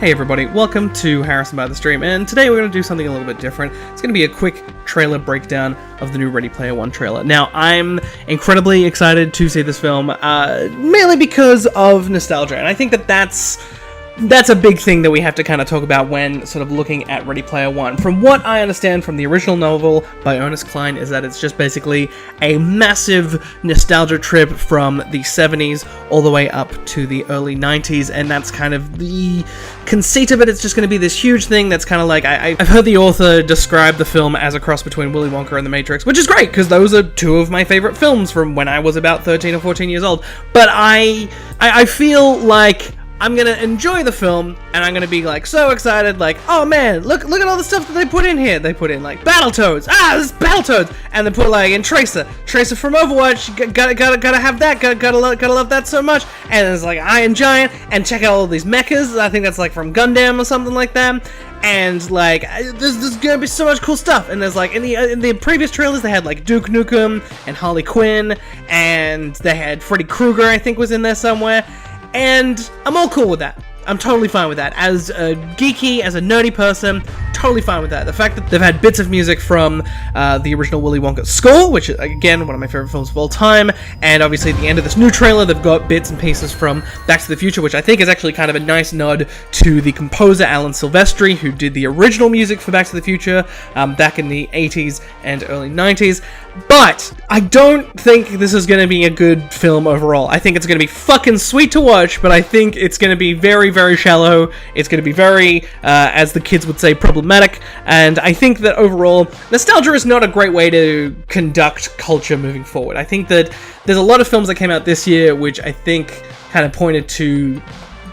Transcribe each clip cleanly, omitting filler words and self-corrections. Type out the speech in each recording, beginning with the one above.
Hey everybody, welcome to Harrison by the Stream, and today we're going to do something a little bit different. It's going to be a quick trailer breakdown of the new Ready Player One trailer. Now, I'm incredibly excited to see this film, mainly because of nostalgia, and I think that that's a big thing that we have to kind of talk about when sort of looking at Ready Player One. From what I understand from the original novel by Ernest Cline is that it's just basically a massive nostalgia trip from the 70s all the way up to the early 90s, and that's kind of the conceit of it. It's just going to be this huge thing that's kind of like, I've heard the author describe the film as a cross between Willy Wonka and The Matrix, which is great, because those are two of my favorite films from when I was about 13 or 14 years old. But I feel like I'm gonna enjoy the film, and I'm gonna be like so excited, like, oh man, look at all the stuff that they put in here. They put in like Battletoads, this is Battletoads, and they put like in Tracer from Overwatch. Gotta have that. Gotta love that so much. And there's like Iron Giant, and check out all these mechas. I think that's like from Gundam or something like that. And like, there's gonna be so much cool stuff. And there's like in the previous trailers they had like Duke Nukem and Harley Quinn, and they had Freddy Krueger, I think, was in there somewhere. And I'm all cool with that. I'm totally fine with that. As a geeky, as a nerdy person, totally fine with that. The fact that they've had bits of music from the original Willy Wonka score, which is, again, one of my favorite films of all time, and obviously at the end of this new trailer, they've got bits and pieces from Back to the Future, which I think is actually kind of a nice nod to the composer Alan Silvestri, who did the original music for Back to the Future back in the 80s and early 90s. But I don't think this is going to be a good film overall. I think it's going to be fucking sweet to watch, but I think it's going to be very, very shallow. It's going to be very, as the kids would say, problematic. And I think that overall, nostalgia is not a great way to conduct culture moving forward. I think that there's a lot of films that came out this year which I think kind of pointed to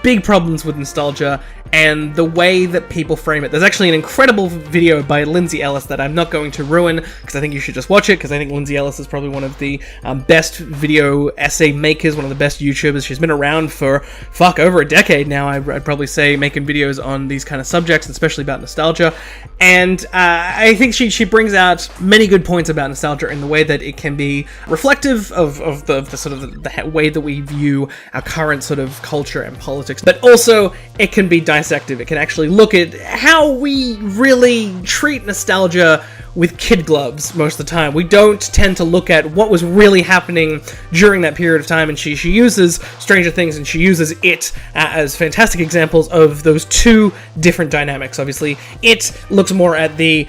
big problems with nostalgia and the way that people frame it. There's actually an incredible video by Lindsay Ellis that I'm not going to ruin, because I think you should just watch it, because I think Lindsay Ellis is probably one of the best video essay makers, one of the best YouTubers. She's been around for, over a decade now, I'd probably say, making videos on these kind of subjects, especially about nostalgia. And I think she brings out many good points about nostalgia in the way that it can be reflective of the sort of the way that we view our current sort of culture and politics, but also it can be dissective. It can actually look at how we really treat nostalgia with kid gloves most of the time. We don't tend to look at what was really happening during that period of time, and she uses Stranger Things and she uses It as fantastic examples of those two different dynamics. Obviously, It looks more at the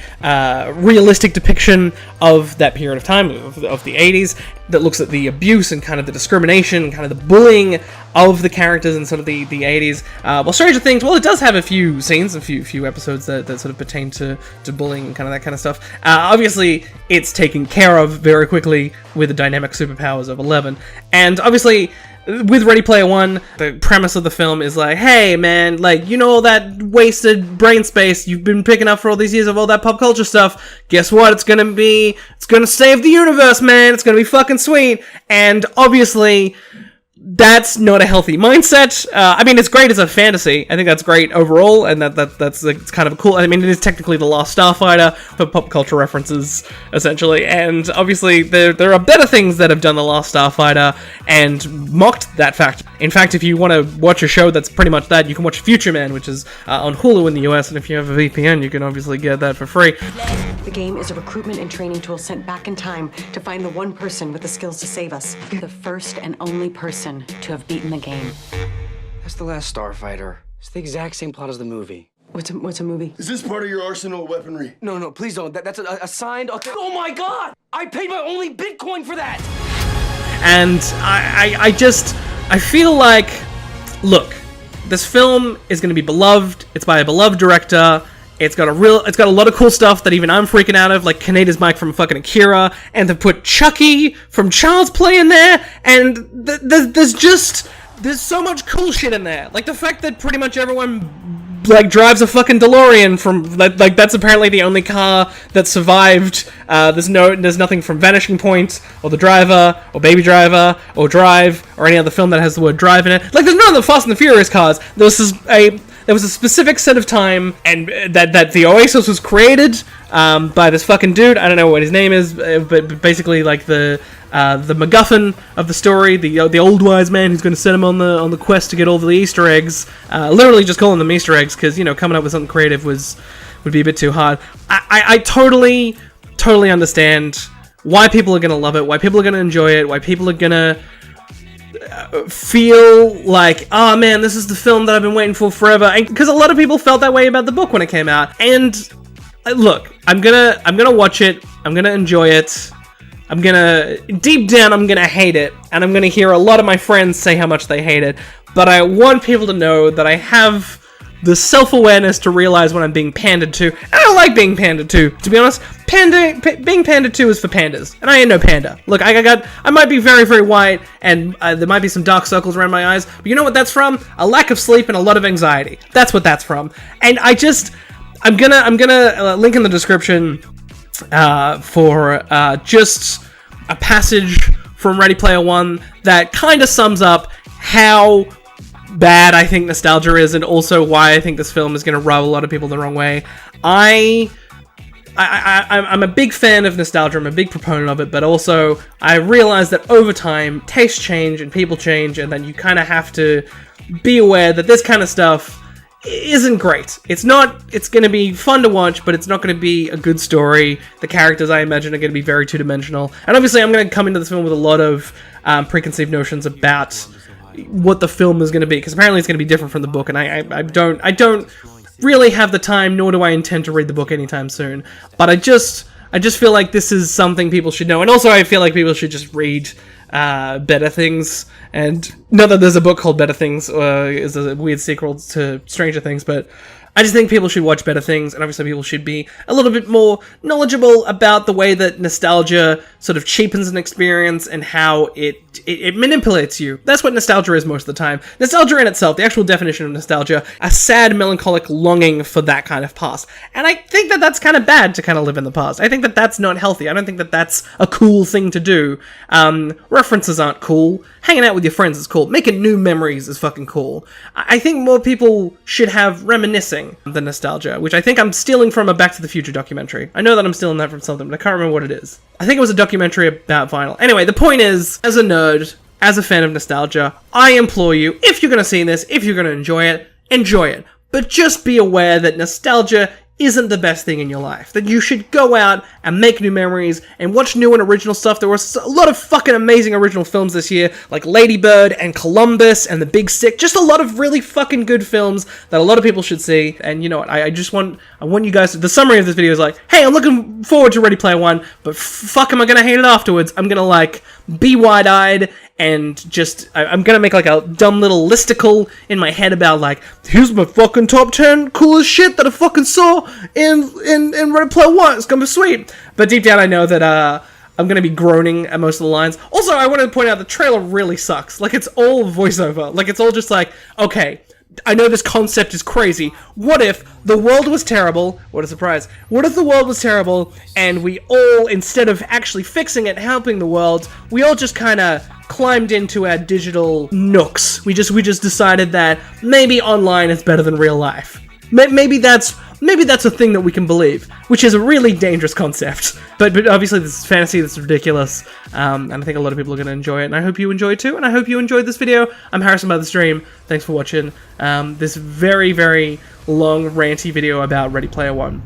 realistic depiction of that period of time, of the 80s, that looks at the abuse and kind of the discrimination and kind of the bullying of the characters in sort of the 80s. While Stranger Things, well, it does have a few scenes, a few episodes that sort of pertain to bullying and kind of that kind of stuff. Obviously, it's taken care of very quickly with the dynamic superpowers of Eleven. And obviously, with Ready Player One, the premise of the film is like, hey man, like, you know all that wasted brain space you've been picking up for all these years of all that pop culture stuff? Guess what? It's gonna save the universe, man. It's gonna be fucking sweet. And obviously, that's not a healthy mindset. I mean, it's great as a fantasy. I think that's great overall, and that's it's kind of cool. I mean, it is technically The Last Starfighter for pop culture references, essentially. And obviously, there are better things that have done The Last Starfighter and mocked that fact. In fact, if you want to watch a show that's pretty much that, you can watch Future Man, which is on Hulu in the US, and if you have a VPN, you can obviously get that for free. The game is a recruitment and training tool sent back in time to find the one person with the skills to save us. The first and only person to have beaten the game. That's The Last Starfighter. It's the exact same plot as the movie. What's a movie? Is this part of your arsenal of weaponry? No, please don't. That's a signed... Oh my god! I paid my only Bitcoin for that! And I feel like, look, this film is going to be beloved. It's by a beloved director. It's got a lot of cool stuff that even I'm freaking out of, like Kaneda's Mike from fucking Akira, and to put Chucky from Child's Play in there, and there's so much cool shit in there. Like the fact that pretty much everyone like drives a fucking DeLorean from like that's apparently the only car that survived. There's nothing from Vanishing Point or The Driver or Baby Driver or Drive or any other film that has the word drive in it. Like there's none of the Fast and the Furious cars. There was a specific set of time, and that the Oasis was created by this fucking dude. I don't know what his name is, but basically like the the MacGuffin of the story, the old wise man who's going to set him on the quest to get all the Easter eggs. Literally just calling them Easter eggs because, you know, coming up with something creative would be a bit too hard. I totally understand why people are going to love it, why people are going to enjoy it, why people are going to feel like, oh man, this is the film that I've been waiting for forever. Because a lot of people felt that way about the book when it came out. And look, I'm gonna watch it. I'm gonna enjoy it. Deep down, I'm gonna hate it, and I'm gonna hear a lot of my friends say how much they hate it. But I want people to know that I have the self-awareness to realize when I'm being pandered to. And I don't like being pandered to be honest. Being pandered to is for pandas, and I ain't no panda. Look, I might be very, very white, and there might be some dark circles around my eyes, but you know what that's from? A lack of sleep and a lot of anxiety. That's what that's from. And I'm gonna link in the description for just a passage from Ready Player One that kind of sums up how bad I think nostalgia is, and also why I think this film is going to rub a lot of people the wrong way. I'm a big fan of nostalgia. I'm a big proponent of it, but also I realize that over time, tastes change and people change, and then you kind of have to be aware that this kind of stuff isn't great. It's going to be fun to watch, but it's not going to be a good story. The characters, I imagine, are going to be very two-dimensional. And obviously, I'm going to come into this film with a lot of preconceived notions about what the film is going to be, because apparently it's going to be different from the book, and I don't really have the time, nor do I intend to read the book anytime soon. But I just feel like this is something people should know, and also I feel like people should just read Better Things. And not that there's a book called Better Things, is a weird sequel to Stranger Things, but I just think people should watch Better Things, and obviously people should be a little bit more knowledgeable about the way that nostalgia sort of cheapens an experience and how it manipulates you. That's what nostalgia is most of the time. Nostalgia in itself, the actual definition of nostalgia, a sad, melancholic longing for that kind of past. And I think that that's kind of bad to kind of live in the past. I think that that's not healthy. I don't think that that's a cool thing to do. References aren't cool. Hanging out with your friends is cool. Making new memories is fucking cool. I think more people should have reminiscing than nostalgia, which I think I'm stealing from a Back to the Future documentary. I know that I'm stealing that from something, but I can't remember what it is. I think it was a documentary about vinyl. Anyway, the point is, as a nerd, as a fan of nostalgia, I implore you, if you're going to see this, if you're going to enjoy it. But just be aware that nostalgia isn't the best thing in your life. That you should go out and make new memories and watch new and original stuff. There was a lot of fucking amazing original films this year, like Lady Bird and Columbus and The Big Sick. Just a lot of really fucking good films that a lot of people should see. And you know what? I want you guys to, the summary of this video is like, hey, I'm looking forward to Ready Player One, but fuck, am I gonna hate it afterwards? I'm gonna like be wide-eyed and just, I'm gonna make like a dumb little listicle in my head about like, here's my fucking top 10 coolest shit that I fucking saw in Ready Player One. It's gonna be sweet. But deep down I know that I'm gonna be groaning at most of the lines. Also, I want to point out the trailer really sucks. Like, it's all voiceover. Like, it's all just like, okay, I know this concept is crazy. What if the world was terrible? What a surprise. What if the world was terrible and we all, instead of actually fixing it, helping the world, we all just kind of climbed into our digital nooks. We just decided that maybe online is better than real life. Maybe that's a thing that we can believe, which is a really dangerous concept. But obviously this is fantasy, this is ridiculous, and I think a lot of people are going to enjoy it, and I hope you enjoy it too, and I hope you enjoyed this video. I'm Harrison by the Stream. Thanks for watching this very, very long, ranty video about Ready Player One.